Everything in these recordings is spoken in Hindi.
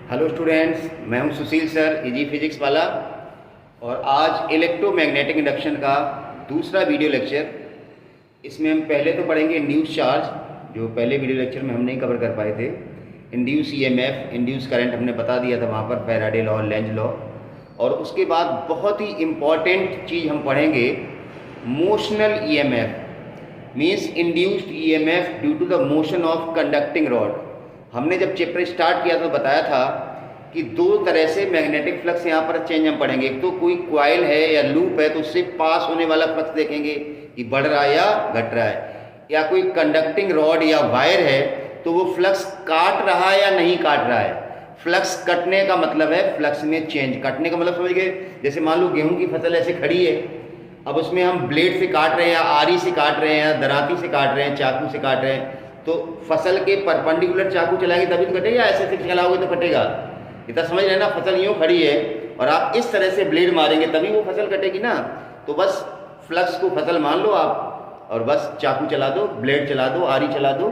हेलो स्टूडेंट्स, मैं हूं सुशील सर, इजी फिजिक्स वाला। और आज इलेक्ट्रोमैग्नेटिक इंडक्शन का दूसरा वीडियो लेक्चर। इसमें हम पहले तो पढ़ेंगे इंड्यूस चार्ज, जो पहले वीडियो लेक्चर में हम नहीं कवर कर पाए थे। इंड्यूस ईएमएफ, इंड्यूस करंट हमने बता दिया था वहाँ पर, फैराडे लॉ, लेंज लॉ। और उसके बाद बहुत ही इम्पॉर्टेंट चीज़ हम पढ़ेंगे, motional EMF, means induced EMF due to the motion of conducting rod. हमने जब चैप्टर स्टार्ट किया तो बताया था कि दो तरह से मैग्नेटिक फ्लक्स यहाँ पर चेंज हम पढ़ेंगे। एक तो कोई क्वाइल है या लूप है तो उससे पास होने वाला फ्लक्स देखेंगे कि बढ़ रहा है या घट रहा है, या कोई कंडक्टिंग रॉड या वायर है तो वो फ्लक्स काट रहा है या नहीं काट रहा है। फ्लक्स कटने का मतलब है फ्लक्स में चेंज। कटने का मतलब समझ गए, जैसे मान लो गेहूं की फसल ऐसे खड़ी है, अब उसमें हम ब्लेड से काट रहे हैं या आरी से काट रहे हैं या दराती से काट रहे हैं, चाकू से काट रहे हैं, तो फसल के परपेंडिकुलर चाकू चलाएंगे तभी तो कटेगा, ऐसे से चलाओगे तो कटेगा। इतना समझ रहे हैं ना, फसल यूँ खड़ी है और आप इस तरह से ब्लेड मारेंगे तभी वो फसल कटेगी ना। तो बस फ्लक्स को फसल मान लो आप और बस चाकू चला दो, ब्लेड चला दो, आरी चला दो,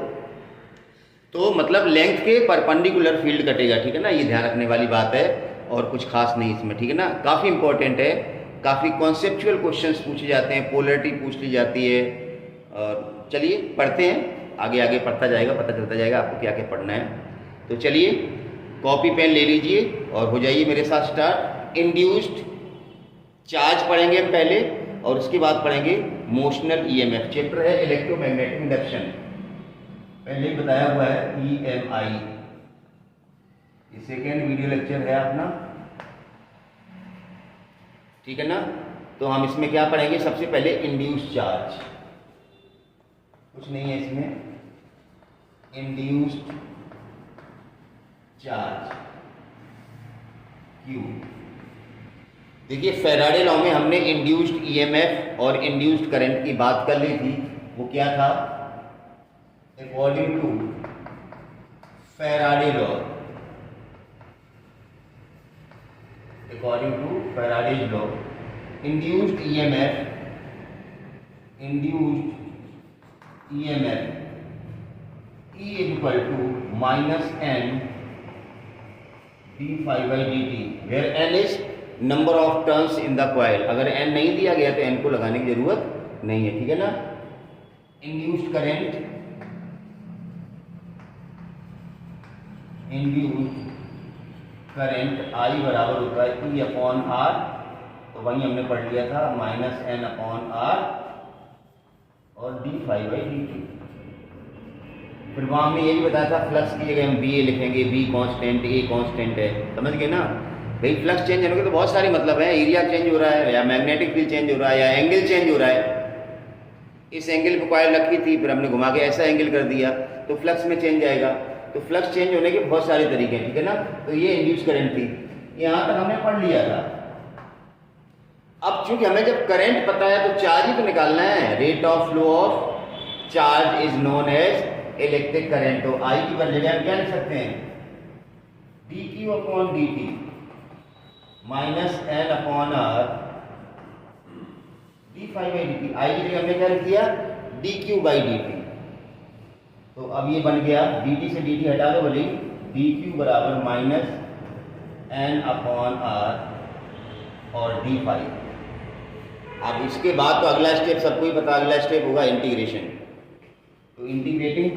तो मतलब लेंथ के परपेंडिकुलर फील्ड कटेगा। ठीक है ना, ये ध्यान रखने वाली बात है और कुछ खास नहीं इसमें। ठीक है ना, काफ़ी इंपॉर्टेंट है, काफ़ी कॉन्सेप्चुअल क्वेश्चंस पूछे जाते हैं, पोलरिटी पूछ ली जाती है। और चलिए पढ़ते हैं, आगे आगे पढ़ता जाएगा, पता चलता जाएगा आपको क्या क्या पढ़ना है। तो चलिए कॉपी पेन ले लीजिए और हो जाइए मेरे साथ स्टार्ट। इंड्यूस्ड चार्ज पढ़ेंगे हम पहले और उसके बाद पढ़ेंगे मोशनल ईएमएफ। चैप्टर है इलेक्ट्रोमैग्नेटिक इंडक्शन, पहले ही बताया हुआ है ईएमआई। ये सेकेंड वीडियो लेक्चर है अपना, ठीक है ना। तो हम इसमें क्या पढ़ेंगे, सबसे पहले इंड्यूस्ड चार्ज, कुछ नहीं है इसमें, इंड्यूस्ड चार्ज क्यू। देखिए फैराडे लॉ में हमने इंड्यूस्ड ईएमएफ और इंड्यूस्ड करंट की बात कर ली थी। वो क्या था, according to Faraday law, according to Faraday's law, induced EMF, induced EMF E equal to minus n d phi by dt, where n is number of turns in the coil। अगर n नहीं दिया गया तो n को लगाने की जरूरत नहीं है। ठीक है ना। Induced current, induced current I बराबर होता है E अपॉन R, तो वही हमने पढ़ लिया था, माइनस n अपॉन R और d phi by D t. फिर वहाँ हमने ये भी बताया था फ्लक्स की जगह हम बी ए लिखेंगे, बी कांस्टेंट, ए कांस्टेंट है, समझ गए ना भाई। फ्लक्स चेंज होने के तो बहुत सारे मतलब है, एरिया चेंज हो रहा है या मैग्नेटिक फील्ड चेंज हो रहा है या एंगल चेंज हो रहा है। इस एंगल पे कॉइल रखी थी, फिर हमने घुमा के ऐसा एंगल कर दिया तो फ्लक्स में चेंज आएगा। तो फ्लक्स चेंज होने के बहुत सारे तरीके हैं, ठीक है ना। तो ये इंड्यूस करंट थी, यहाँ तक हमने पढ़ लिया था। अब चूंकि हमें जब करंट पता है तो चार्ज ही तो निकालना है। Rate of flow of charge is known as electric current. तो आई की जगह हम क्या लिख सकते हैं, D Q upon D T minus N upon R D phi by D T. I की जगह हमने क्या लिख दिया, D Q by D T. तो अब ये बन गया, डी टी से डी टी हटा दो भले, डी क्यू बराबर माइनस एन अपॉन आर और डी फाई। अब इसके बाद तो अगला स्टेप सबको ही पता, अगला स्टेप होगा इंटीग्रेशन। तो इंटीग्रेटिंग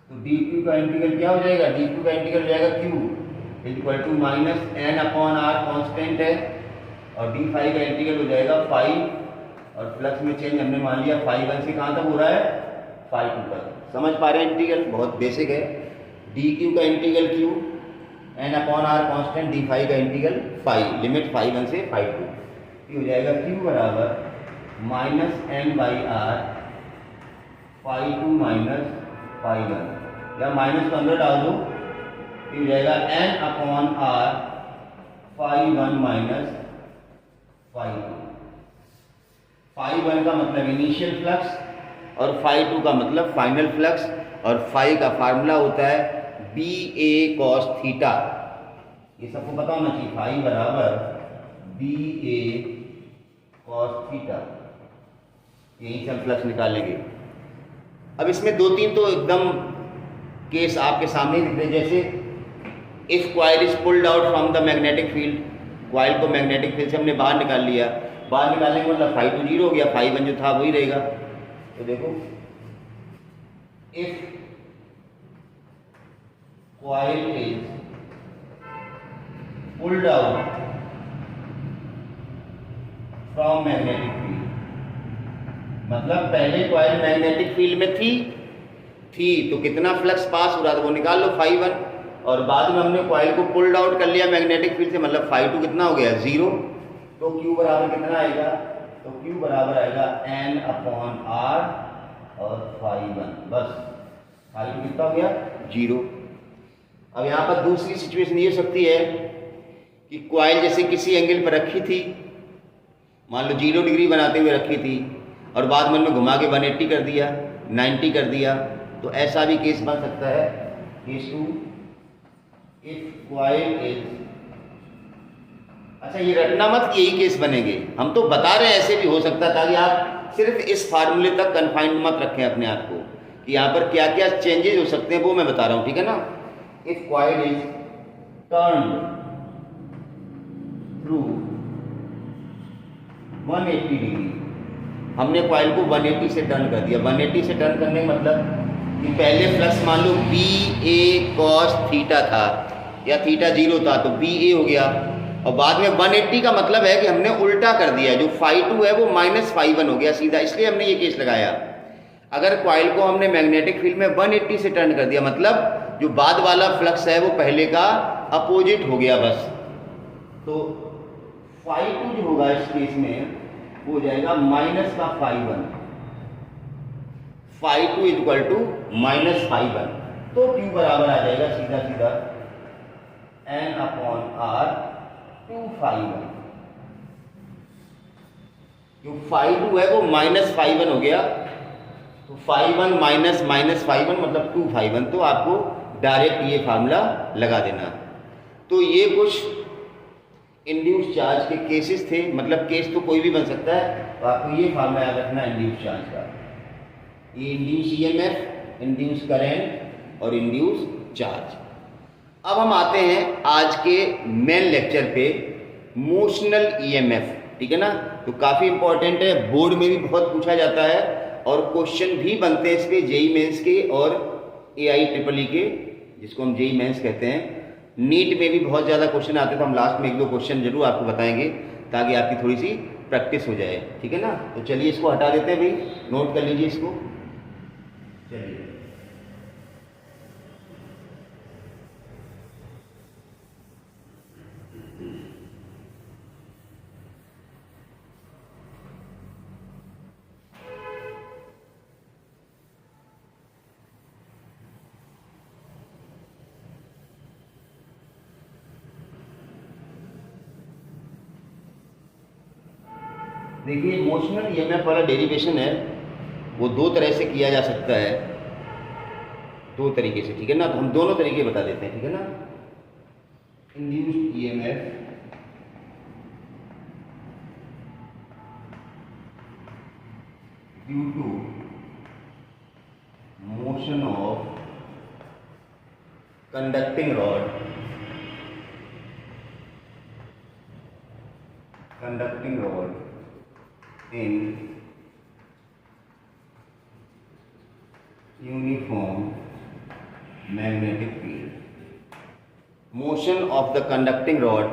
तो डी क्यू का इंटीग्रल क्या हो जाएगा, डी क्यू का इंटीग्रल हो जाएगा Q equal to minus N upon R constant है और डी फाई का इंटीग्रल हो जाएगा फाई, और फ्लक्स में चेंज हमने मान लिया फाई वन से कहाँ तक हो रहा है, फाई टू तक। समझ पा रहे हैं, इंटीग्रल बहुत बेसिक है। डी क्यू का integral Q, N upon R constant, D phi का integral phi, limit phi one से फाई टू। ये हो जाएगा क्यू बराबर minus N by R phi two minus phi one, या माइनस को अंदर डाल दो, ये हो जाएगा N upon R phi one minus phi two. Phi one का मतलब इनिशियल फ्लक्स और फाई टू का मतलब फाइनल फ्लक्स, और फाई का फार्मूला होता है बी ए कॉस थीटा। ये सबको पता होना चाहिए, फाई बराबर बी ए कॉस थीटा। यहीं से हम फ्लक्स निकालेंगे। अब इसमें दो तीन तो एकदम केस आपके सामने दिख रहे, जैसे if coil is pulled out from the magnetic field, coil को मैग्नेटिक फील्ड से हमने बाहर निकाल लिया, बाहर निकालने का मतलब फाई टू जीरो हो गया, फाई वन जो था वही रहेगा। तो देखो if coil is pulled out from magnetic field, मतलब पहले क्वाइल मैग्नेटिक फील्ड में थी तो कितना फ्लक्स पास हो रहा था वो निकाल लो फाई वन, और बाद में हमने क्वाइल को पुल्ड आउट कर लिया मैग्नेटिक फील्ड से, मतलब फाई टू कितना हो गया, जीरो। तो Q बराबर कितना आएगा, तो Q बराबर आएगा N/R और फाई वन, बस फाई टू कितना हो गया, जीरो। अब यहाँ पर दूसरी सिचुएशन ये हो सकती है कि क्वाइल जैसे किसी एंगल पर रखी थी, मान लो 0 डिग्री बनाते हुए रखी थी, और बाद में हमने घुमा के 180 कर दिया, 90 कर दिया, तो ऐसा भी केस बन सकता है। Case two, if coil is, अच्छा ये रटना मत कि यही केस बनेंगे, हम तो बता रहे हैं ऐसे भी हो सकता है, ताकि आप सिर्फ इस फार्मूले तक कन्फाइंड मत रखें अपने आप को कि यहाँ पर क्या क्या चेंजेस हो सकते हैं, वो मैं बता रहा हूँ, ठीक है ना। If coil is turned through 180 degree, हमने कॉइल को 180 से टर्न कर दिया। 180 से टर्न करने का मतलब कि पहले फ्लक्स मान लो बी ए कॉस थीटा था या थीटा जीरो था, तो बी ए हो गया, और बाद में 180 का मतलब है कि हमने उल्टा कर दिया, जो फाई टू है वो माइनस फाई वन हो गया सीधा, इसलिए हमने ये केस लगाया। अगर कॉइल को हमने मैग्नेटिक फील्ड में 180 से टर्न कर दिया, मतलब जो बाद वाला फ्लक्स है वो पहले का अपोजिट हो गया बस, तो फाई टू जो होगा इस केस में वो हो जाएगा माइनस का phi one, phi two is equal to minus phi one, तो Q बराबर आ जाएगा सीधा सीधा N/R 2 फाई वन, जो फाई टू है वो माइनस फाई वन हो गया, तो phi one minus minus phi one मतलब 2 फाई वन, तो आपको डायरेक्ट ये फार्मूला लगा देना। तो ये कुछ इंड्यूस चार्ज के केसेस थे, मतलब केस तो कोई भी बन सकता है, तो आपको ये फार्मूला याद रखना इंड्यूस चार्ज का, ये इंड्यूस ईएमएफ, इंड्यूस करंट और इंड्यूस चार्ज। अब हम आते हैं आज के मेन लेक्चर पे, मोशनल ईएमएफ, ठीक है ना। तो काफ़ी इंपॉर्टेंट है, बोर्ड में भी बहुत पूछा जाता है और क्वेश्चन भी बनते हैं इस पे, जेई मेंस के और AIEEE के, जिसको हम जेई मेंस कहते हैं। नीट में भी बहुत ज़्यादा क्वेश्चन आते हैं, तो हम लास्ट में एक दो क्वेश्चन जरूर आपको बताएंगे ताकि आपकी थोड़ी सी प्रैक्टिस हो जाए, ठीक है ना। तो चलिए इसको हटा देते हैं भाई, नोट कर लीजिए इसको। चलिए देखिए, मोशनल ईएमएफ वाला डेरिवेशन है वो दो तरह से किया जा सकता है, दो तरीके से, ठीक है ना। तो हम दोनों तरीके बता देते हैं, ठीक है ना। Induced EMF due to motion of conducting rod in uniform magnetic field, motion of the conducting rod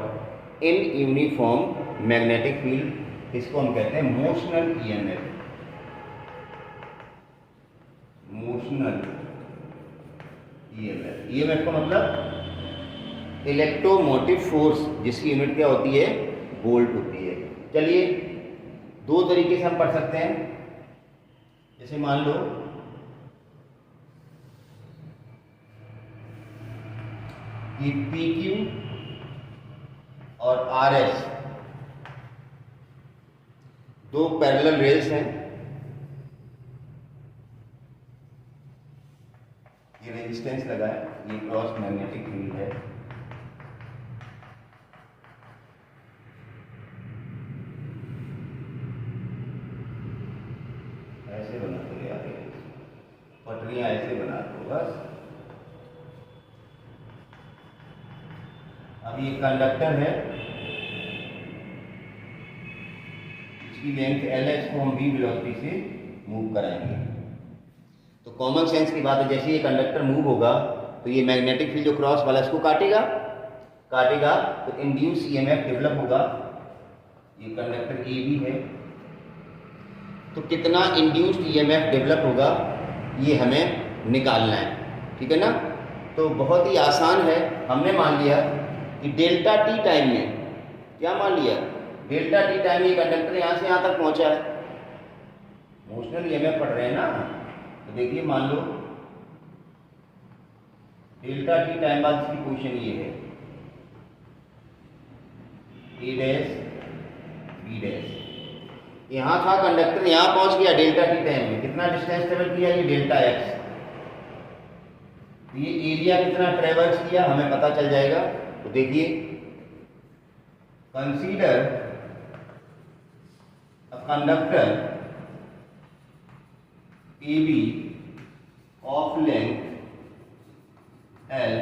in uniform magnetic field, इसको हम कहते हैं motional EMF. Motional EMF, EMF का मतलब इलेक्ट्रोमोटिव फोर्स, जिसकी यूनिट क्या होती है, वोल्ट होती है। चलिए दो तरीके से हम पढ़ सकते हैं, जैसे मान लो कि PQ और RS दो पैरेलल रेल्स हैं, ये रेजिस्टेंस लगा है, ये क्रॉस मैग्नेटिक फील्ड है, ऐसे बना तो याद है। पटरियाँ ऐसे बना दो बस। अब ये कंडक्टर है, इसकी लेंथ L है, इसको हम v वेलोसिटी से मूव कराएंगे। तो कॉमन सेंस की बात है, जैसे ये कंडक्टर मूव होगा तो ये मैग्नेटिक फील्ड जो क्रॉस वाला इसको काटेगा तो इंड्यूस ईएमएफ डेवलप होगा। ये कंडक्टर ए भी है, तो कितना इंड्यूस्ड ईएमएफ डेवलप होगा ये हमें निकालना है, ठीक है ना। तो बहुत ही आसान है, हमने मान लिया कि डेल्टा टी टाइम में, क्या मान लिया, डेल्टा टी टाइम में कंडक्टर यहाँ से यहाँ तक पहुँचा है, मोशनल ईएमएफ पढ़ रहे हैं ना। तो देखिए मान लो डेल्टा टी टाइम बाद इसकी पोजीशन ये है, ए डैश बी डैश, यहाँ था कंडक्टर, यहाँ पहुंच गया डेल्टा टी टाइम में, कितना डिस्टेंस ट्रेवल किया, ये डेल्टा एक्स। ये एरिया कितना ट्रेवल्स किया हमें पता चल जाएगा। तो देखिए, consider a conductor A B of length L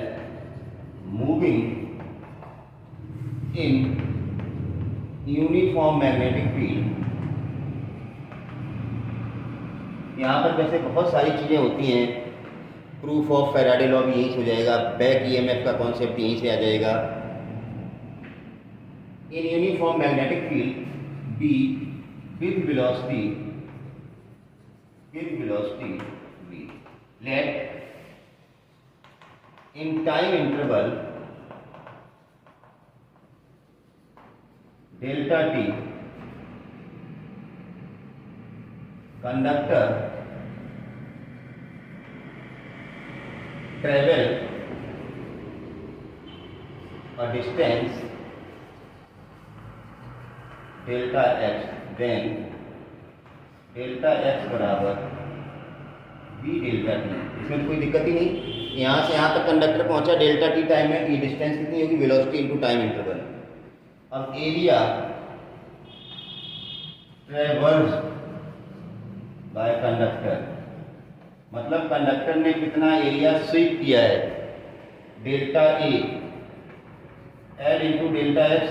moving in uniform magnetic field. यहाँ पर वैसे बहुत सारी चीज़ें होती हैं, प्रूफ ऑफ फैराडे लॉ भी यहीं से हो जाएगा, बैक ईएमएफ का कॉन्सेप्ट यहीं से आ जाएगा। In uniform magnetic field B with velocity v, let in time interval delta t conductor travel a distance delta x, then delta x बराबर v डेल्टा टी। इसमें तो कोई दिक्कत ही नहीं, यहाँ से यहाँ तक कंडक्टर पहुंचा डेल्टा टी टाइम में, ये डिस्टेंस कितनी होगी, वेलोसिटी इनटू टाइम इंटरवल। अब एरिया ट्रेवर्स बाय कंडक्टर, मतलब कंडक्टर ने कितना एरिया स्वीप किया है, delta A L into delta x,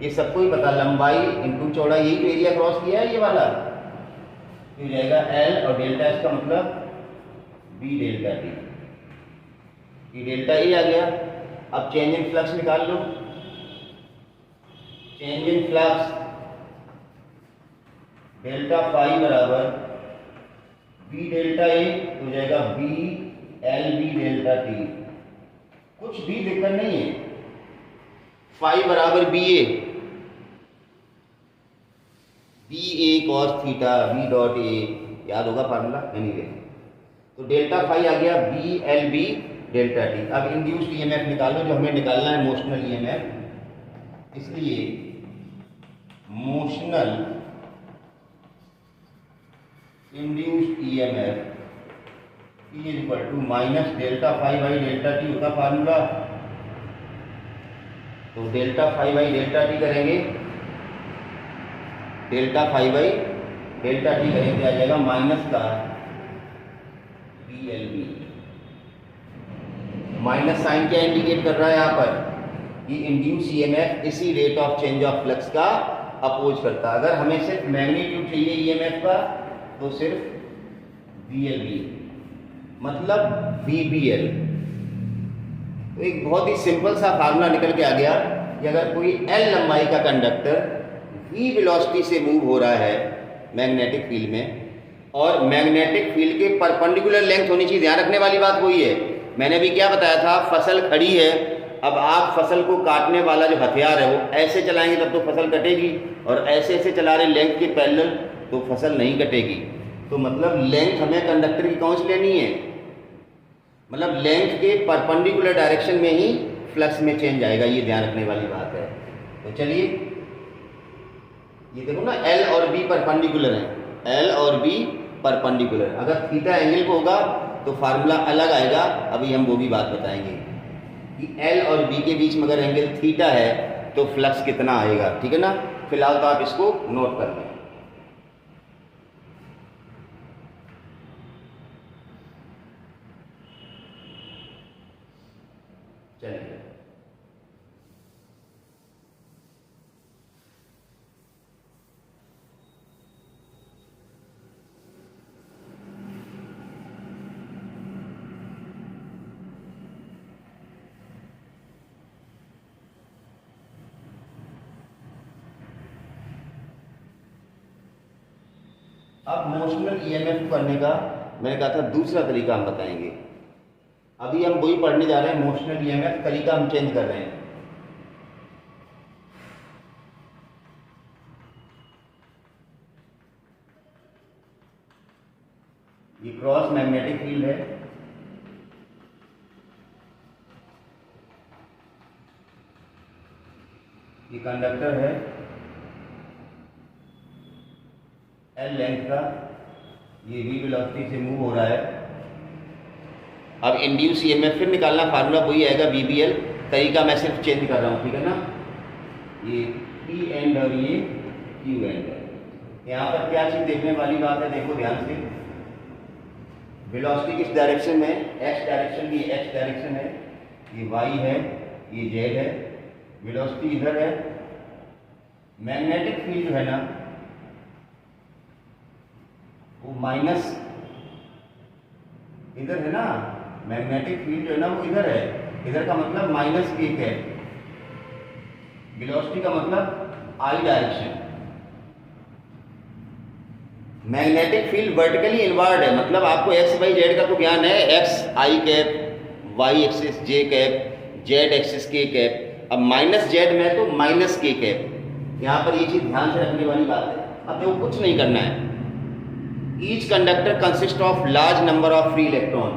ये सबको ही पता, लंबाई इंटू चौड़ाई, यही तो एरिया क्रॉस किया है ये वाला, तो हो जाएगा एल और डेल्टा एक्स का मतलब बी डेल्टा टी। ये डेल्टा ए आ गया। अब चेंज इन फ्लक्स निकाल लो, change in flux delta phi बराबर बी डेल्टा ए, हो जाएगा B L B delta T. कुछ भी दिक्कत नहीं है, फाई बराबर B A cos theta B dot A, याद होगा फार्मूला एनीवे। तो डेल्टा फाई आ गया B L B delta T. अब इंड्यूस्ड ईएमएफ निकालो, जो हमें निकालना है मोशनल ईएमएफ, इसलिए motional induced EMF is equal to minus delta phi by delta T होता फार्मूला। तो delta phi by delta T करेंगे, delta phi by delta T करेंगे, आ जाएगा माइनस का B L B. Minus sign क्या इंडिकेट कर रहा है यहाँ पर, कि इंड्यूस ईएमएफ इसी rate of change of flux का अपोज करता। अगर हमें सिर्फ मैग्नीट्यूड चाहिए ईएमएफ का तो सिर्फ VLB, मतलब VBL। तो एक बहुत ही सिंपल सा फार्मूला निकल के आ गया कि अगर कोई L लंबाई का कंडक्टर V वेलोसिटी से मूव हो रहा है मैग्नेटिक फील्ड में, और मैग्नेटिक फील्ड के परपेंडिकुलर लेंथ होनी चाहिए। ध्यान रखने वाली बात वही है, मैंने भी क्या बताया था, फसल खड़ी है, अब आप फसल को काटने वाला जो हथियार है वो ऐसे चलाएंगे तब तो फसल कटेगी, और ऐसे ऐसे चला रहे लेंथ के पैरेलल तो फसल नहीं कटेगी। तो मतलब लेंथ हमें कंडक्टर की कौन सी लेनी है, मतलब लेंथ के परपेंडिकुलर डायरेक्शन में ही फ्लक्स में चेंज आएगा, ये ध्यान रखने वाली बात है। तो चलिए ये देखो ना, L और B परपेंडिकुलर है, L और B परपेंडिकुलर, अगर थीटा एंगल को होगा तो फार्मूला अलग आएगा, अभी हम वो भी बात बताएंगे कि L और B के बीच में अगर एंगल थीटा है तो फ्लक्स कितना आएगा, ठीक है ना। फिलहाल तो आप इसको नोट कर लें। अब मोशनल ईएमएफ करने का मैंने कहा था दूसरा तरीका हम बताएंगे। अभी हम वही पढ़ने जा रहे हैं, मोशनल ईएमएफ तरीका हम चेंज कर रहे हैं। ये क्रॉस मैग्नेटिक फील्ड है, ये कंडक्टर है एल लेंथ का, ये v वेलोसिटी से मूव हो रहा है। अब इंड्यूस ईएमएफ फिर निकालना, फार्मूला वही आएगा VBL, तरीका मैं सिर्फ चेंज कर रहा हूँ, ठीक है ना। ये P एंड और ये Q एंड है। यहाँ पर क्या चीज़ देखने वाली बात है, देखो ध्यान से। वेलोसिटी किस डायरेक्शन में है, x डायरेक्शन, ये x डायरेक्शन है, ये y है, ये z है, वेलोसिटी इधर है। मैग्नेटिक फील्ड जो है ना वो माइनस इधर है ना, मैग्नेटिक फील्ड जो है ना वो इधर है, इधर का मतलब माइनस k है, वेलोसिटी का मतलब i direction. Magnetic field vertically inward है, मतलब आपको x y z का तो ज्ञान है, x i cap, y axis j cap, z axis k cap. अब माइनस z में तो माइनस k कैप, यहाँ पर ये चीज ध्यान से रखने वाली बात है। अब देखो कुछ नहीं करना है। Each conductor consist of large number of free electron.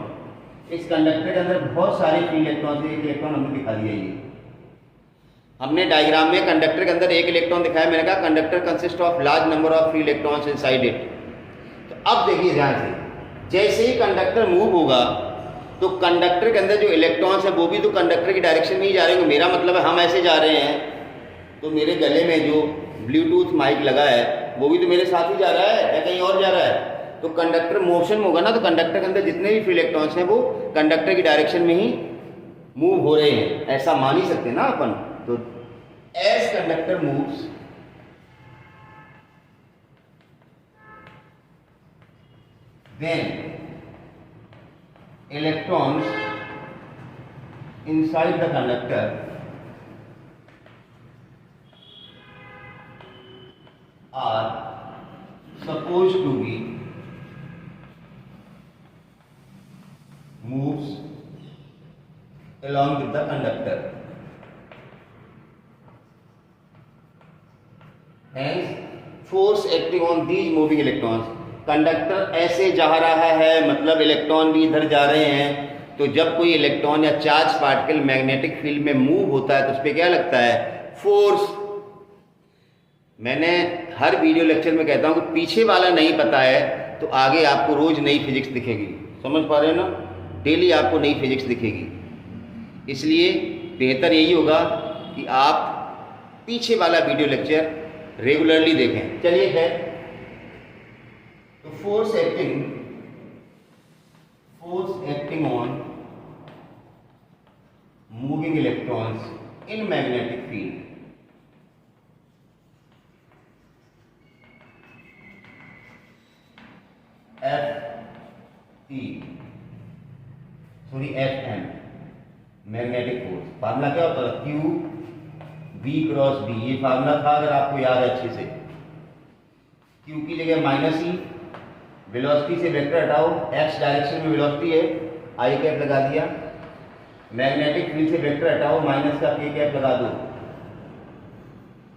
इस कंडक्टर के अंदर बहुत सारे फ्री इलेक्ट्रॉन थे, एक इलेक्ट्रॉन हमने दिखा दिया। ये हमने डायग्राम में कंडक्टर के अंदर एक इलेक्ट्रॉन दिखाया, मैंने कहा conductor consist of large number of free electrons inside it. तो अब देखिए ध्यान से, जैसे ही कंडक्टर मूव होगा तो कंडक्टर के अंदर जो इलेक्ट्रॉन्स है वो भी तो कंडक्टर की डायरेक्शन में ही जा रहे होंगे। मेरा मतलब है हम ऐसे जा रहे हैं तो मेरे गले में जो ब्लूटूथ माइक लगा है वो भी तो मेरे साथ ही जा रहा है या कहीं और जा रहा है। तो कंडक्टर मोशन में होगा ना, तो कंडक्टर के अंदर जितने भी फ्री इलेक्ट्रॉन्स हैं वो कंडक्टर की डायरेक्शन में ही मूव हो रहे हैं, ऐसा मान ही सकते हैं ना अपन। तो as conductor moves then electrons inside the conductor are supposed to be moves along with the conductor. Hence, force acting on these moving electrons. Conductor ऐसे जा रहा है मतलब इलेक्ट्रॉन भी इधर जा रहे हैं। तो जब कोई इलेक्ट्रॉन या चार्ज पार्टिकल मैग्नेटिक फील्ड में मूव होता है तो उस पर क्या लगता है, फोर्स। मैंने हर वीडियो लेक्चर में कहता हूँ कि पीछे वाला नहीं पता है तो आगे आपको रोज नई फिजिक्स दिखेगी। समझ पा रहे हो ना, डेली आपको नई फिजिक्स दिखेगी। इसलिए बेहतर यही होगा कि आप पीछे वाला वीडियो लेक्चर रेगुलरली देखें। चलिए है तो force acting on moving electrons in magnetic field Fm magnetic force. Formula क्या होता है, Q V क्रॉस B। ये फार्मूला था अगर आपको याद है अच्छे से। Q की जगह माइनस E, वेलोसिटी से वेक्टर हटाओ, x डायरेक्शन में वेलोसिटी है, I कैप लगा दिया। मैग्नेटिक फील्ड से वेक्टर हटाओ, माइनस का K कैप लगा दो।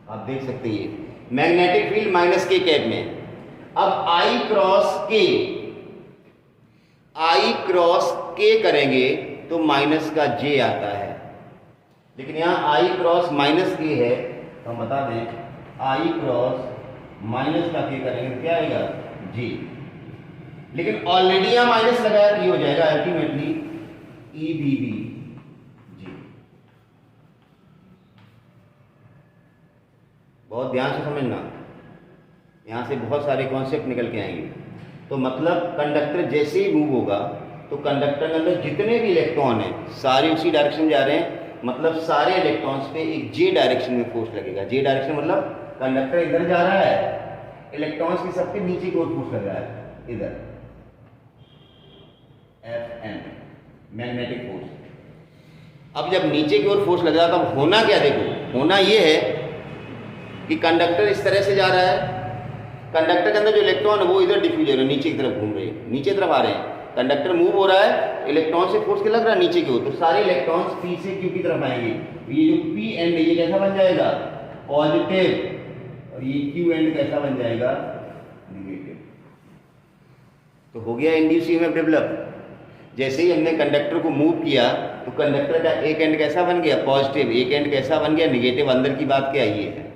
आप देख सकते हैं magnetic field minus K cap में। अब I क्रॉस K करेंगे तो माइनस का J आता है, लेकिन यहाँ I क्रॉस माइनस K है तो हम बता दें I क्रॉस माइनस का K करेंगे तो क्या आएगा, J। लेकिन ऑलरेडी यहाँ माइनस लगाया तो ये हो जाएगा अल्टीमेटली EBB J। बहुत ध्यान से समझना, यहाँ से बहुत सारे कॉन्सेप्ट निकल के आएंगे। तो मतलब कंडक्टर जैसे ही मूव होगा तो कंडक्टर के अंदर जितने भी इलेक्ट्रॉन हैं सारे उसी डायरेक्शन जा रहे हैं, मतलब सारे इलेक्ट्रॉन्स पे एक जे डायरेक्शन में फोर्स लगेगा। जे डायरेक्शन मतलब कंडक्टर इधर जा रहा है, इलेक्ट्रॉन्स के सबके नीचे की ओर फोर्स लग रहा है इधर, Fm मैग्नेटिक फोर्स। अब जब नीचे की ओर फोर्स लग रहा है तब होना क्या, देखो होना ये है कि कंडक्टर इस तरह से जा रहा है, कंडक्टर के अंदर जो इलेक्ट्रॉन है वो इधर डिफ्यूज हो रहे हैं, नीचे की तरफ घूम रहे हैं, नीचे तरफ आ रहे हैं। कंडक्टर मूव हो रहा है, इलेक्ट्रॉन से फोर्स के लग रहा है नीचे की ओर, तो सारे इलेक्ट्रॉन्स पी से क्यू की तरफ आएंगे। ये जो पी एंड ये कैसा बन जाएगा, पॉजिटिव, और ये क्यू एंड कैसा बन जाएगा, नेगेटिव। तो हो गया इंड्यूस ईएमएफ डेवलप। जैसे ही हमने कंडक्टर को मूव किया तो कंडक्टर का एक एंड कैसा बन गया, पॉजिटिव, एक एंड कैसा बन गया, नेगेटिव। अंदर की बात क्या ये है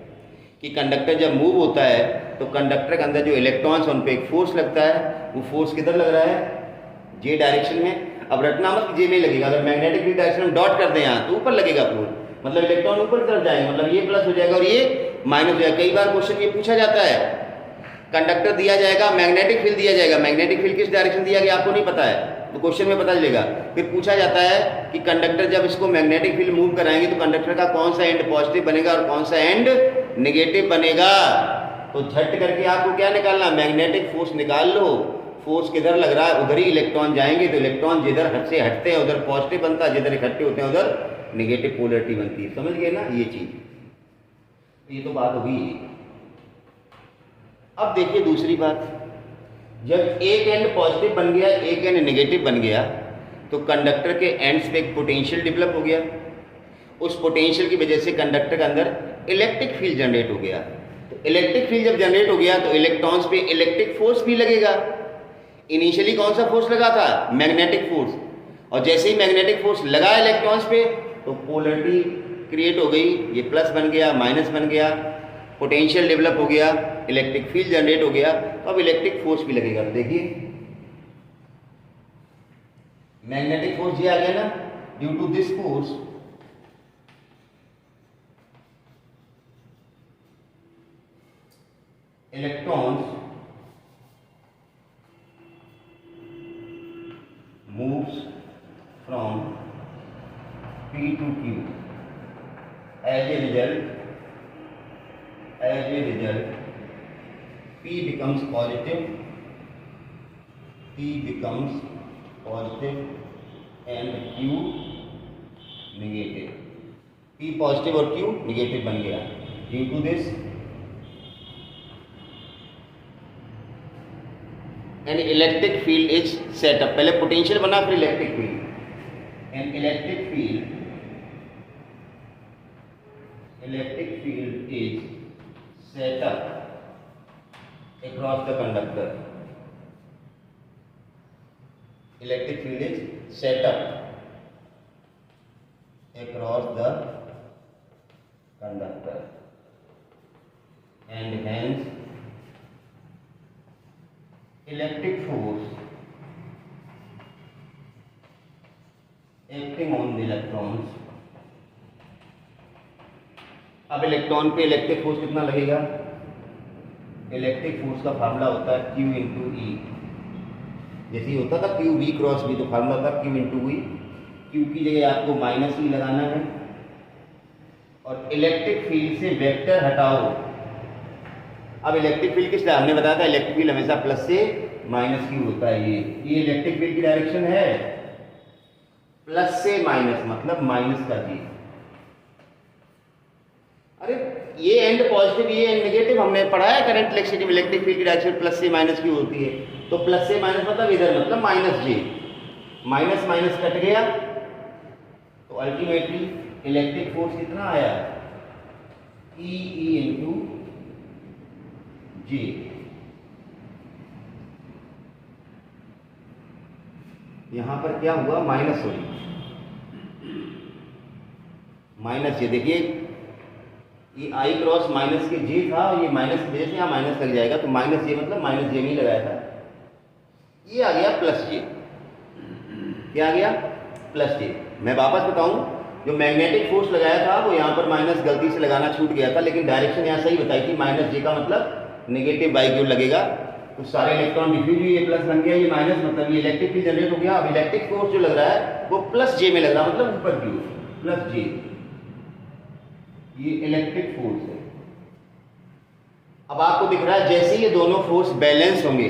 कि कंडक्टर जब मूव होता है तो कंडक्टर के अंदर जो इलेक्ट्रॉन्स उन पे एक फोर्स लगता है, वो फोर्स किधर लग रहा है, जे डायरेक्शन में। अब रटना मत जे में लगेगा, अगर मैग्नेटिक फील्ड डायरेक्शन में डॉट कर दें यहाँ तो ऊपर लगेगा फोर्स, मतलब इलेक्ट्रॉन ऊपर की तरफ जाएंगे, मतलब ये प्लस हो जाएगा और ये माइनस हो जाएगा। कई बार क्वेश्चन ये पूछा जाता है, कंडक्टर दिया जाएगा, मैग्नेटिक फील्ड दिया जाएगा, मैग्नेटिक फील्ड किस डायरेक्शन दिया गया आपको नहीं पता है तो क्वेश्चन में पता चलेगा। फिर पूछा जाता है कि कंडक्टर जब इसको मैग्नेटिक फील्ड मूव कराएंगे तो कंडक्टर का कौन सा एंड पॉजिटिव बनेगा और कौन सा एंड नेगेटिव बनेगा। तो झट करके आपको क्या निकालना, मैग्नेटिक फोर्स निकाल लो। फोर्स किधर लग रहा है उधर ही इलेक्ट्रॉन जाएंगे, तो इलेक्ट्रॉन जिधर हट से हटते हैं उधर पॉजिटिव बनता है, जिधर इकट्ठे होते हैं उधर नेगेटिव पोलरिटी बनती है। समझ गए ना ये चीज, ये तो बात होगी। अब देखिए दूसरी बात, जब एक एंड पॉजिटिव बन गया, एक एंड नेगेटिव बन गया, तो कंडक्टर के एंड्स पे एक पोटेंशियल डेवलप हो गया। उस पोटेंशियल की वजह से कंडक्टर के अंदर इलेक्ट्रिक फील्ड जनरेट हो गया। तो इलेक्ट्रिक फील्ड जब जनरेट हो गया तो इलेक्ट्रॉन्स पे इलेक्ट्रिक फोर्स भी लगेगा। इनिशियली कौन सा फोर्स लगा था, मैग्नेटिक फोर्स, और जैसे ही मैग्नेटिक फोर्स लगा इलेक्ट्रॉन्स पे तो पोलरिटी क्रिएट हो गई, ये प्लस बन गया, माइनस बन गया, पोटेंशियल डेवलप हो गया, इलेक्ट्रिक फील्ड जनरेट हो गया, तो अब इलेक्ट्रिक फोर्स भी लगेगा। तो देखिए मैग्नेटिक फोर्स ये आ गया ना, due to this force electrons moves from P to Q. As a result, P becomes positive, and Q negative. P positive और Q negative बन गया। Due to this, an electric field is set up। पहले पोटेंशियल बना फिर electric field. an electric field is set up across the conductor। electric field is set up across the conductor and hence electric force acting on the electrons। अब इलेक्ट्रॉन पे इलेक्ट्रिक फोर्स कितना लगेगा, इलेक्ट्रिक फोर्स का फार्मूला होता है Q इंटू ई। जैसे ही होता था Q V क्रॉस V, तो फार्मूला होता है Q इंटू V। Q की जगह आपको माइनस ई लगाना है और इलेक्ट्रिक फील्ड से वेक्टर हटाओ। अब इलेक्ट्रिक फील्ड किस हमने बताया था, इलेक्ट्रिक फील्ड हमेशा प्लस से माइनस की होता है। ये इलेक्ट्रिक फील्ड की डायरेक्शन है प्लस से माइनस, मतलब माइनस का जी। अरे ये एंड पॉजिटिव ये एंड नेगेटिव हमने पढ़ा है करंट इलेक्ट्रिसिटी में, इलेक्ट्रिक फील्ड की डायरेक्शन प्लस से माइनस की होती है। तो प्लस से माइनस मतलब इधर, मतलब माइनस जे, माइनस माइनस कट गया, तो अल्टीमेटली इलेक्ट्रिक फोर्स कितना आया, ई इंटू जी। यहां पर क्या हुआ, माइनस हो गई, माइनस ये देखिए ये आई क्रॉस माइनस के जे था और ये माइनस की वजह से यहाँ माइनस लग जाएगा, तो माइनस जे मतलब माइनस जे में ही लगाया था, ये आ गया प्लस जे। क्या आ गया, प्लस जे। मैं वापस बताऊं, जो मैग्नेटिक फोर्स लगाया था वो यहाँ पर माइनस गलती से लगाना छूट गया था, लेकिन डायरेक्शन यहाँ सही बताई थी, माइनस जे का मतलब नेगेटिव बाई क्यू लगेगा। तो सारे इलेक्ट्रॉन डिफ्यूज हुए, ये प्लस बन गया, ये माइनस, मतलब ये इलेक्ट्रिक फील्ड जनरेट हो गया। अब इलेक्ट्रिक फोर्स जो लग रहा है वो प्लस जे में लग रहा है, मतलब ऊपर की ओर प्लस जे, ये इलेक्ट्रिक फोर्स है। अब आपको दिख रहा है जैसे ये दोनों फोर्स बैलेंस होंगे,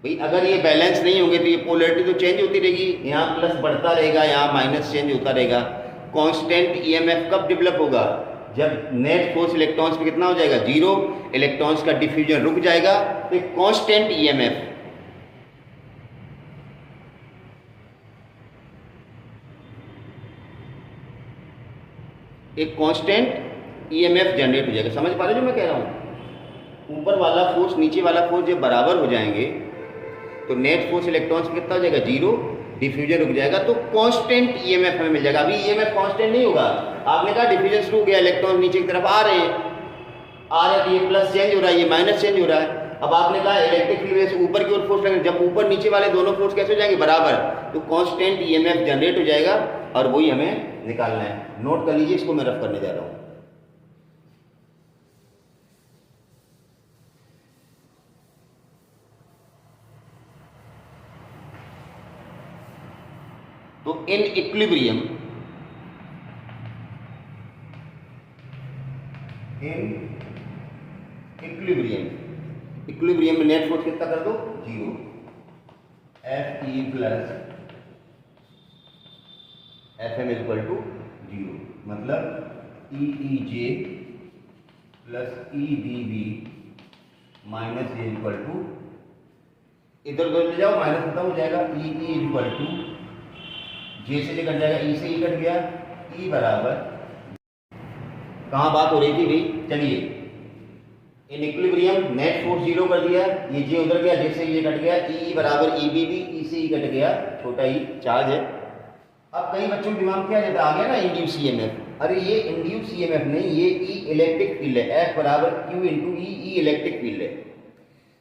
भाई अगर ये बैलेंस नहीं होंगे तो ये पोलरिटी तो चेंज होती रहेगी, यहाँ प्लस बढ़ता रहेगा, यहाँ माइनस चेंज होता रहेगा। कांस्टेंट ईएमएफ कब डेवलप होगा, जब नेट फोर्स इलेक्ट्रॉन्स पे कितना हो जाएगा, 0, इलेक्ट्रॉन्स का डिफ्यूजन रुक जाएगा, तो एक कांस्टेंट ईएमएफ, एक कांस्टेंट ईएमएफ जनरेट हो जाएगा। समझ पा रहे हो जो मैं कह रहा हूं? ऊपर वाला फोर्स नीचे वाला फोर्स जब बराबर हो जाएंगे तो नेट फोर्स इलेक्ट्रॉन्स पे कितना हो जाएगा, 0, डिफ्यूजन रुक जाएगा, तो कांस्टेंट ईएमएफ हमें मिल जाएगा। अभी ईएमएफ कांस्टेंट नहीं होगा। आपने कहा डिफ्यूजन शुरू हो गया, इलेक्ट्रॉन नीचे की तरफ आ रहे हैं, तो ये प्लस चेंज हो रहा है, ये माइनस चेंज हो रहा है। अब आपने कहा इलेक्ट्रिक फील्ड से ऊपर की ओर फोर्स लगेगा, जब ऊपर नीचे वाले दोनों फोर्स कैसे हो जाएंगे, बराबर, तो कांस्टेंट ईएमएफ जनरेट हो जाएगा और वही हमें निकालना है। नोट कर लीजिए, इसको मैं रफ करने जा रहा हूं। तो इन इक्विलिब्रियम, इक्विलिब्रियम में नेट फोर्स कितना कर दो, 0, Fe plus Fm equal to 0, मतलब EEJ plus EBB minus J equal to, इधर उधर ले जाओ, माइनस खत्म हो जाएगा, EE इक्वल टू J से कट जाएगा, E से E कट गया, E बराबर, कहाँ बात हो रही थी भाई, चलिए, इन इक्विलिब्रियम नेट फोर्स 0 कर दिया, ये J उधर गया, J से ये कट गया, E बराबर EBB, E से E कट गया, छोटा E चार्ज है। अब कई बच्चों के दिमाग क्या जाता आ गया ना, इंड्यूस ईएमएफ। अरे ये इंड्यूस ईएमएफ नहीं, ये E इलेक्ट्रिक फील्ड है, F बराबर Q into E electric field है।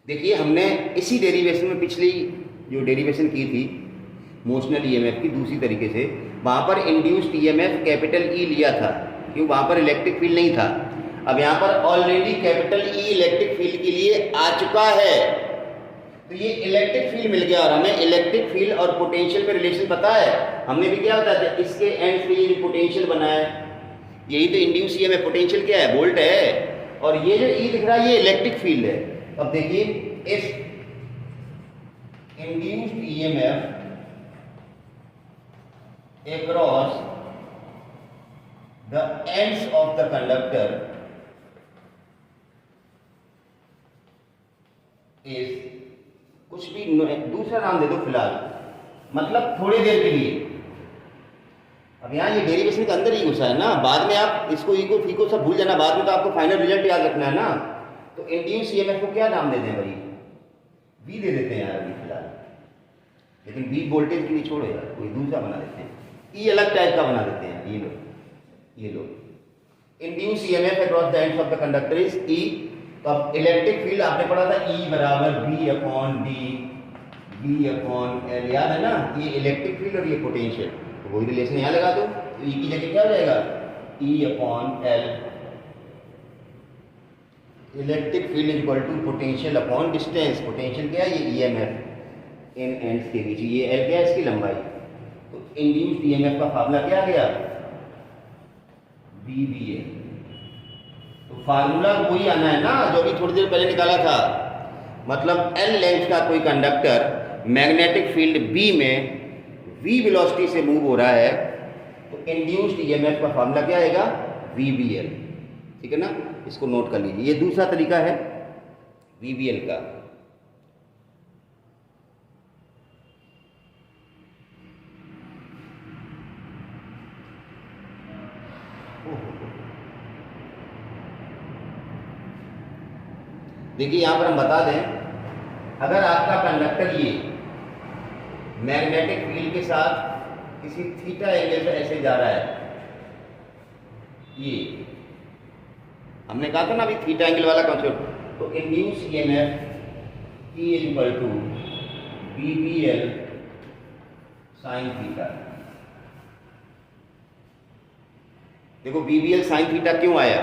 देखिए हमने इसी डेरिवेशन में पिछली जो डेरिवेशन की थी मोशनल ईएमएफ की दूसरी तरीके से, वहाँ पर इंड्यूस्ड ईएमएफ कैपिटल E लिया था, क्यों, वहाँ पर इलेक्ट्रिक फील्ड नहीं था। अब यहाँ पर already capital E electric field के लिए आ चुका है, तो ये इलेक्ट्रिक फील्ड मिल गया और हमें इलेक्ट्रिक फील्ड और पोटेंशियल में रिलेशन पता है। हमने भी क्या बताया था, इसके एंड पे ये पोटेंशियल बना है, यही तो इंड्यूस ईएमएफ, पोटेंशियल क्या है, वोल्ट है, और ये जो E दिख रहा है ये इलेक्ट्रिक फील्ड है। अब देखिए इस induced EMF across the ends of the conductor is, कुछ भी दूसरा नाम दे दो फिलहाल, मतलब थोड़ी देर के लिए। अब यहाँ ये डेरिवेशन के अंदर ही घुसा है ना, बाद में आप इसको इको फीको सब भूल जाना, बाद में तो आपको फाइनल रिजल्ट याद रखना है ना। तो इंड्यूस ईएमएफ को क्या नाम दे दें भाई, वी दे देते हैं यार अभी फिलहाल, लेकिन वी वोल्टेज के लिए छोड़ो यार, कोई दूसरा बना देते हैं, ई अलग टाइप का बना देते हैं। ये लो induce EMF across the ends of the conductor is E. तो अब इलेक्ट्रिक फील्ड आपने पढ़ा था ई बराबर B upon D, B upon L, याद है ना, ये इलेक्ट्रिक फील्ड और ये पोटेंशियल, तो वही रिलेशन यहाँ लगा दो, तो ई की जगह क्या हो जाएगा, E upon L, electric field is equal to potential upon distance. Potential क्या है, ये ईएमएफ इन एंड्स के बीच, ये एल क्या है, इसकी लंबाई। तो इंड्यूस्ड ईएमएफ का फार्मूला क्या आ गया, VBA। तो फार्मूला वही आना है ना जो अभी थोड़ी देर पहले निकाला था, मतलब L लेंथ का कोई कंडक्टर मैग्नेटिक फील्ड B में V वेलोसिटी से मूव हो रहा है, तो इंड्यूस्ड ईएमएफ का फार्मूला क्या आएगा, VBL। ठीक है ना, इसको नोट कर लीजिए, ये दूसरा तरीका है VBL का। देखिए यहाँ पर हम बता दें, अगर आपका कंडक्टर ये मैग्नेटिक फील्ड के साथ किसी थीटा एंगल से ऐसे जा रहा है, ये हमने कहा था ना अभी थीटा एंगल वाला कॉन्सेप्ट, तो induce EMF E equal to BBL sine theta. देखो BBL साइन थीटा क्यों आया,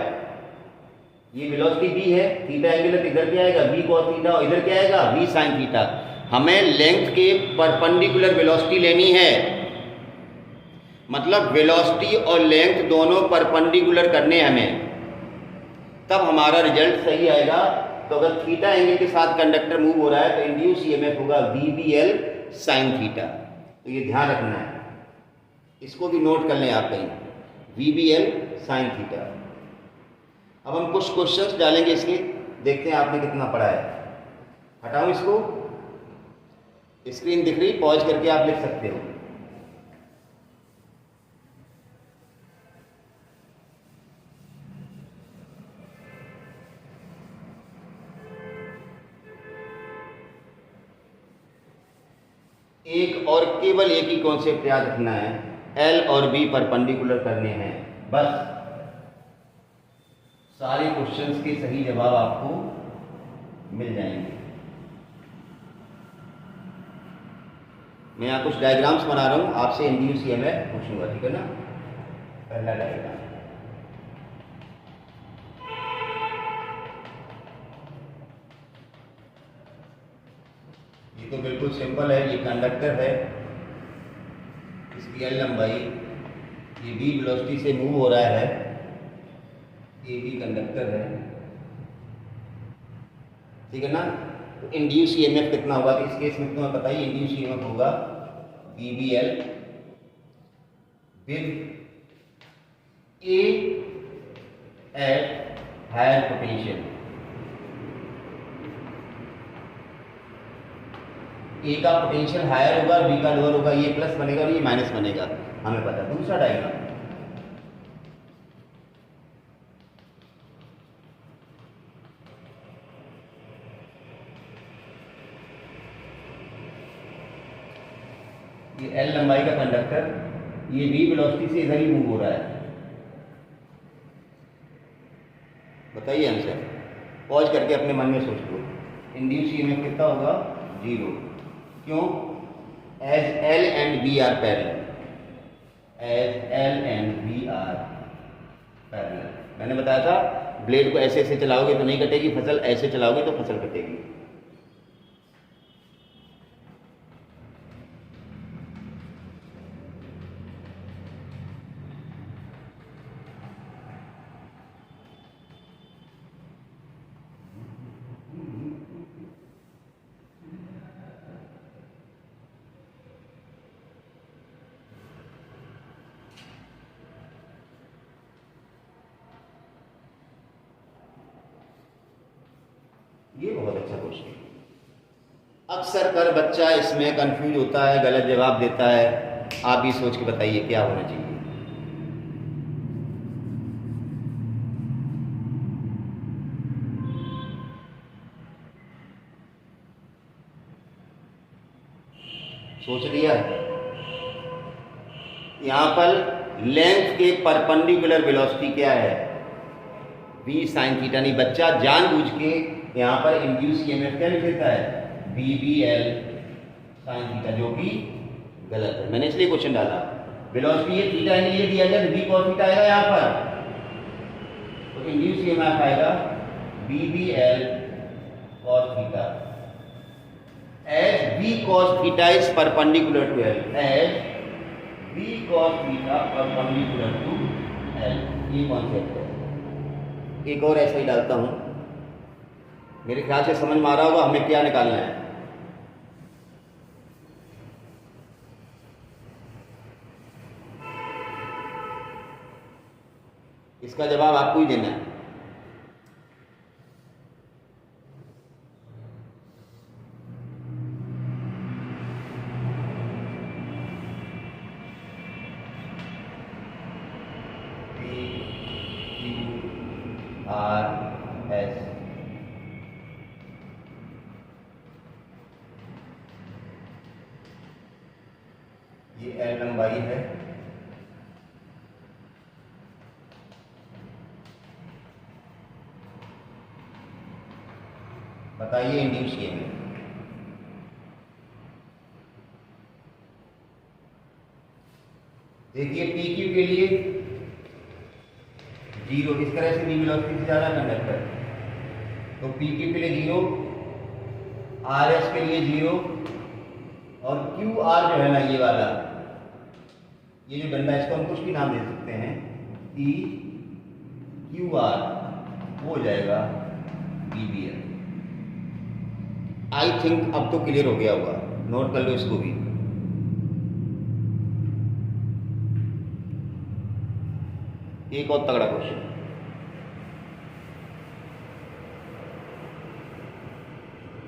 ये वेलोसिटी B है, थीटा एंगल है, इधर क्या आएगा B cos थीटा, और इधर क्या आएगा B sin थीटा। हमें लेंथ के परपेंडिकुलर वेलोसिटी लेनी है, मतलब वेलोसिटी और लेंथ दोनों परपेंडिकुलर करने हमें, तब हमारा रिजल्ट सही आएगा। तो अगर थीटा एंगल के साथ कंडक्टर मूव हो रहा है तो इंड्यूस ईएमएफ होगा BBL sin थीटा। तो ये ध्यान रखना है, इसको भी नोट कर लें आप कहीं, BBL sin थीटा। अब हम कुछ क्वेश्चंस डालेंगे इसके, देखते हैं आपने कितना पढ़ा है। हटाऊं इसको, स्क्रीन दिख रही, पॉज करके आप लिख सकते हो। एक और केवल एक ही कॉन्सेप्ट याद रखना है, एल और बी परपेंडिकुलर करने हैं बस। सारे क्वेश्चंस के सही जवाब आपको मिल जाएंगे। मैं यहाँ कुछ डायग्राम्स बना रहा हूँ, आपसे इंड्यूस ईएमएफ पूछूंगा, ठीक है ना। पहला डायग्राम, ये तो बिल्कुल सिंपल है। ये कंडक्टर है, इसकी एल लंबाई, ये बी वेलोसिटी से मूव हो रहा है, ये भी कंडक्टर है, ठीक है ना। तो इंड्यूस ईएमएफ कितना होगा, तो इस केस में तुम्हें बताइए इंड्यूस ईएमएफ होगा BBL with A at higher potential. A का पोटेंशियल हायर होगा, बी का लोअर होगा, ये प्लस बनेगा और ये माइनस बनेगा, हमें पता। दूसरा डायग्राम, ये एल लंबाई का कंडक्टर, ये बी वेलोसिटी से इधर ही मूव हो रहा है। बताइए आंसर, पॉज करके अपने मन में सोच लो। इंड्यूस ईएमएफ कितना होगा, 0। क्यों, as L and B are parallel, as L and B are parallel. मैंने बताया था ब्लेड को ऐसे ऐसे चलाओगे तो नहीं कटेगी फसल, ऐसे चलाओगे तो फसल कटेगी। ये बहुत अच्छा क्वेश्चन है। अक्सर कर बच्चा इसमें कंफ्यूज होता है, गलत जवाब देता है। आप भी सोच के बताइए क्या होना चाहिए। सोच लिया, यहां पर लेंथ के परपेंडिकुलर वेलोसिटी क्या है, v sin थीटा। नहीं, बच्चा जानबूझ के यहाँ पर इंड्यूस ईएमएफ क्या लिख देता है, BBL sin थीटा, जो कि गलत है। मैंने इसलिए क्वेश्चन डाला, वेलोसिटी ये थीटा है, ये दिया जाए v cos थीटा आएगा यहाँ पर, तो इंड्यूस ईएमएफ आएगा BBL cos theta as v cos theta is perpendicular to L, as v cos theta perpendicular to L। ये कॉन्सेप्ट है। एक और ऐसा ही डालता हूं, मेरे ख्याल से समझ में आ रहा होगा हमें क्या निकालना है। इसका जवाब आपको ही देना है। RS ये L लंबाई है, बताइए इंड्यूस ईएमएफ। देखिए PQ के लिए 0, इस तरह से v वेलोसिटी से जा रहा है कंडक्टर, तो PQ के लिए 0, RS के लिए 0, और QR जो है ना ये वाला, ये जो डंडा, इसको हम कुछ भी नाम दे सकते हैं, QR हो जाएगा BBL। आई थिंक अब तो क्लियर हो गया होगा, नोट कर लो इसको भी। एक और तगड़ा क्वेश्चन,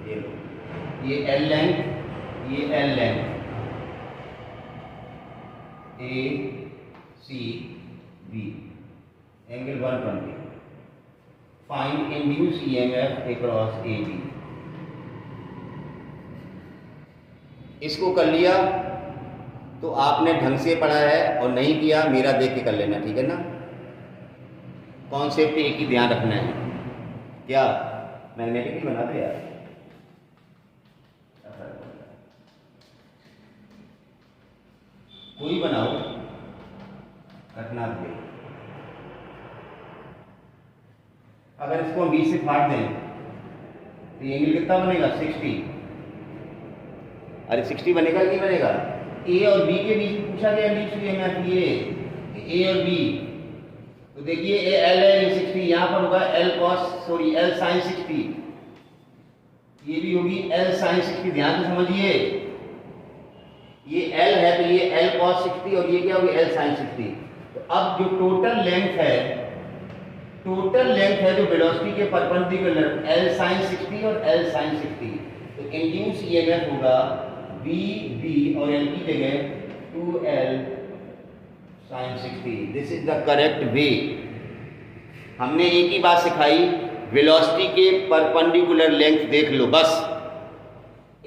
ये लो, ये एल लेंथ, ये L length, A C B, angle 120, find induce EMF across A B. इसको कर लिया तो आपने ढंग से पढ़ा है, और नहीं किया मेरा देख के कर लेना, ठीक है ना। कॉन्सेप्ट एक ही ध्यान रखना है। क्या मैग्नेटिक ही बना दो यार, कोई बनाओ, रखना दे। अगर इसको हम 20 से फाड़ दें तो ये एंगल कितना बनेगा? 60। अरे 60 बनेगा कि नहीं बनेगा? ए और बी के बीच पूछा गया इंड्यूस ईएमएफ, ये ए और बी, तो देखिए ए एल है, ये 60, यहां पर होगा एल साइन 60, ये भी होगी एल साइन 60। ध्यान से समझिए, ये एल है तो ये एल कॉस 60 और ये क्या होगी? L sine 60। तो अब जो टोटल लेंथ है जो वेलोसिटी के परपेंडिकुलर एल साइन 60 और एल साइन 60, तो इंड्यूस ईएमएफ होगा बी बी और एल की जगह 2l sine 60। This is the correct way. हमने एक ही बात सिखाई, वेलोसिटी के परपेंडिकुलर लेंथ देख लो बस।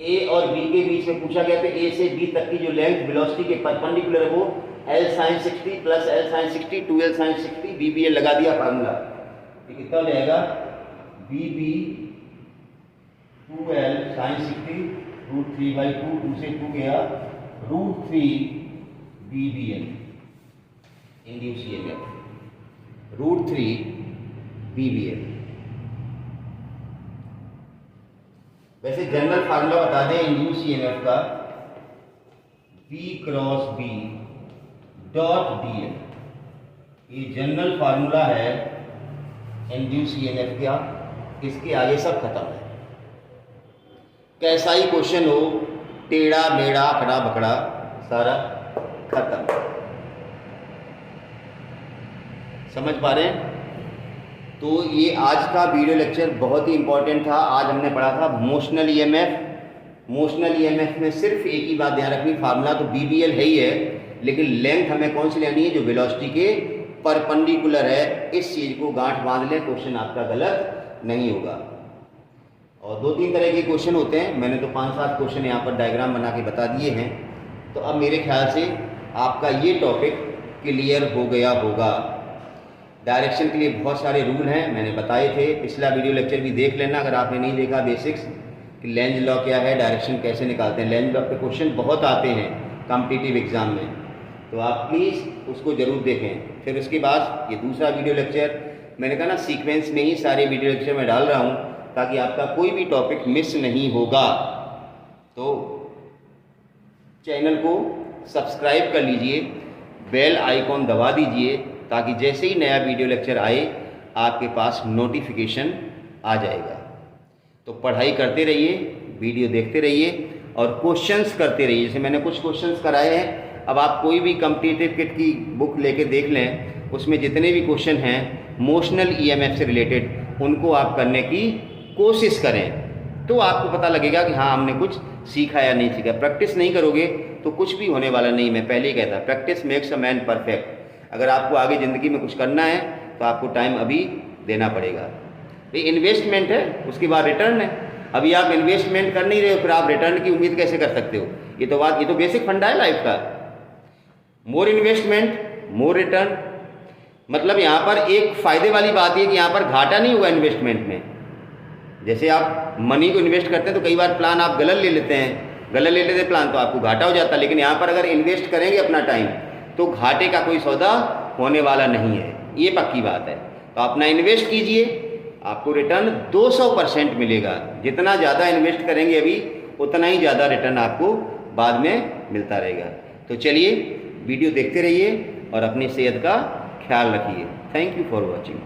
ए और बी के बीच में पूछा गया तो ए से बी तक की जो लेंथ वेलोसिटी के परपेंडिकुलर है वो L sine 60 plus L sine 60 2l sine 60 B B लगा दिया फार्मूला, ये कितना हो जाएगा? बी बी 2l साइन 60 √3/2, 2 से 2 गया √3 BBL इंड्यूस ईएमएफ √3 BBL। वैसे जनरल फार्मूला बता दें इंड्यूस ईएमएफ का, B cross B dot DL, ये जनरल फार्मूला है इंड्यूस ईएमएफ का। इसके आगे सब खत्म है। कैसा ही क्वेश्चन हो, टेढ़ा मेढ़ा अखड़ा बखड़ा सारा खत्म। समझ पा रहे हैं? तो ये आज का वीडियो लेक्चर बहुत ही इंपॉर्टेंट था। आज हमने पढ़ा था मोशनल ईएमएफ। मोशनल ईएमएफ में सिर्फ एक ही बात ध्यान रखनी, फार्मूला तो BBL है ही है, लेकिन लेंथ हमें कौन सी लेनी है? जो वेलोसिटी के परपेंडिकुलर है। इस चीज को गांठ बांध लें, क्वेश्चन आपका गलत नहीं होगा। और 2-3 तरह के क्वेश्चन होते हैं, मैंने तो 5-7 क्वेश्चन यहाँ पर डायग्राम बना के बता दिए हैं। तो अब मेरे ख्याल से आपका ये टॉपिक क्लियर हो गया होगा। डायरेक्शन के लिए बहुत सारे रूल हैं, मैंने बताए थे। पिछला वीडियो लेक्चर भी देख लेना अगर आपने नहीं देखा, बेसिक्स कि लेंज लॉ क्या है, डायरेक्शन कैसे निकालते हैं। लेंज लॉ पे क्वेश्चन बहुत आते हैं कॉम्पिटिटिव एग्जाम में, तो आप प्लीज़ उसको ज़रूर देखें। फिर उसके बाद ये दूसरा वीडियो लेक्चर, मैंने कहा ना सीक्वेंस में ही सारे वीडियो लेक्चर में डाल रहा हूँ ताकि आपका कोई भी टॉपिक मिस नहीं होगा। तो चैनल को सब्सक्राइब कर लीजिए, बेल आइकॉन दबा दीजिए ताकि जैसे ही नया वीडियो लेक्चर आए आपके पास नोटिफिकेशन आ जाएगा। तो पढ़ाई करते रहिए, वीडियो देखते रहिए और क्वेश्चंस करते रहिए। जैसे मैंने कुछ क्वेश्चंस कराए हैं, अब आप कोई भी कॉम्पिटिटिव किट की बुक लेके देख लें, उसमें जितने भी क्वेश्चन हैं मोशनल ईएमएफ से रिलेटेड, उनको आप करने की कोशिश करें। तो आपको पता लगेगा कि हाँ हमने कुछ सीखा या नहीं सीखा। प्रैक्टिस नहीं करोगे तो कुछ भी होने वाला नहीं। मैं पहले ही कहता, practice makes a man perfect. अगर आपको आगे ज़िंदगी में कुछ करना है तो आपको टाइम अभी देना पड़ेगा। ये इन्वेस्टमेंट है, उसके बाद रिटर्न है। अभी आप इन्वेस्टमेंट कर नहीं रहे हो, फिर आप रिटर्न की उम्मीद कैसे कर सकते हो? ये तो बेसिक फंडा है लाइफ का। मोर इन्वेस्टमेंट मोर रिटर्न, मतलब यहाँ पर एक फ़ायदे वाली बात है कि यहाँ पर घाटा नहीं हुआ इन्वेस्टमेंट में। जैसे आप मनी को इन्वेस्ट करते हैं तो कई बार प्लान आप गलत ले लेते हैं, प्लान तो आपको घाटा हो जाता है। लेकिन यहाँ पर अगर इन्वेस्ट करेंगे अपना टाइम तो घाटे का कोई सौदा होने वाला नहीं है, ये पक्की बात है। तो अपना इन्वेस्ट कीजिए, आपको रिटर्न 200% मिलेगा। जितना ज़्यादा इन्वेस्ट करेंगे अभी, उतना ही ज़्यादा रिटर्न आपको बाद में मिलता रहेगा। तो चलिए वीडियो देखते रहिए और अपनी सेहत का ख्याल रखिए। Thank you for watching.